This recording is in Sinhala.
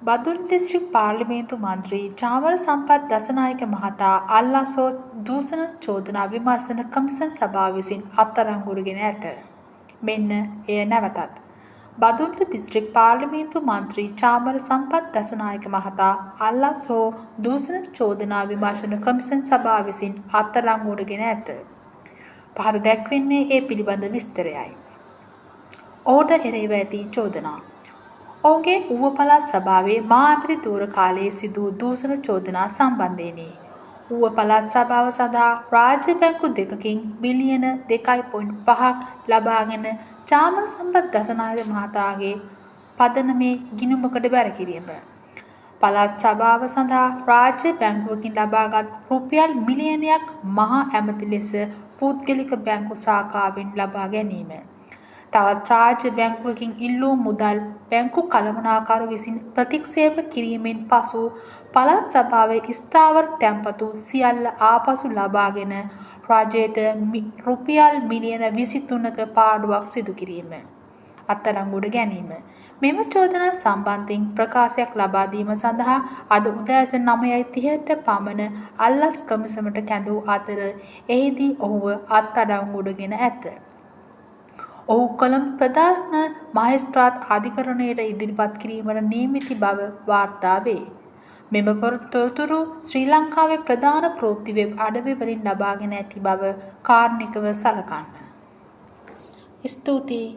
බදුල්ල දිස්ත්‍රික් පාර්ලිමේන්තු මන්ත්‍රී චාමර සම්පත් දසනායක මහතා අල්ලාසෝ දූෂණ චෝදනා විමර්ශන කමිෂන් සභාව විසින් අත්අඩංගුවට ගෙන ඇත. මෙන්න එය නැවතත්. බදුල්ල දිස්ත්‍රික් පාර්ලිමේන්තු මන්ත්‍රී චාමර සම්පත් දසනායක මහතා අල්ලාසෝ දූෂණ චෝදනා විමර්ශන කමිෂන් සභාව විසින් අත්අඩංගුවට ගෙන ඇත. පහත දැක්වෙන්නේ ඒ පිළිබඳ විස්තරයයි. ඔහුට එරෙහිව ඇති චෝදනා ඔහුගේ ඌව පළාත් සභාවේ මා ඇමති ධූර කාලයේ සිදු දූෂණ චෝදනා සම්බන්ධයෙනි. ඌව පළාත් සභාව සඳහා රාජ්‍ය බැංකු දෙකකින් බිලියන 2.5ක් ලබාගෙන චාමර සම්පත් දසනායක මහතාගේ පදනමේ ගිණුමකට බැර කිරීම. පළාත් සභාව සඳහා රාජ්‍ය බැංකුවකින් ලබාගත් රුපියල් මිලියනයක් මහා ඇමති ලෙස පුද්ගලික බැංකු ශාඛාවෙන් ලබා ගැනීම. තවත් රාජ්‍ය බැංකුවකින් ඉල්ලූ මුදල් බැංකු කළමනාකරු විසින් ප්‍රතික්ෂේප කිරීමෙන් පසු පළාත් සභාවේ ස්ථාවර තැන්පතු සියල්ල ආපසු ලබාගෙන රජයට රුපියල් මිලියන 23ක පාඩුවක් සිදු කිරීම. අත්අඩංගුවට ගැනීම. මෙම චෝදනා සම්බන්ධයෙන් ප්‍රකාශයක් ලබා දීම සඳහා අද උදෑසන 9:30ට පමණ අල්ලස් කමිසමට කැඳවූ අතර එහිදී ඔහුව අත්අඩංගුවට ගෙන ඇත. ඔහු කොළඹ ප්‍රධාන මහේස්ත්‍රාත් අධිකරණයට ඉදිරිපත් කිරීමට නියමිත බව වාර්තා වේ. මෙම තොරතුරු ශ්‍රී ලංකාවේ ප්‍රධාන ප්‍රවෘත්ති වෙබ් අඩවි වලින් ලබාගෙන ඇති බව කාරුණිකව සලකන්න. ස්තුතියි.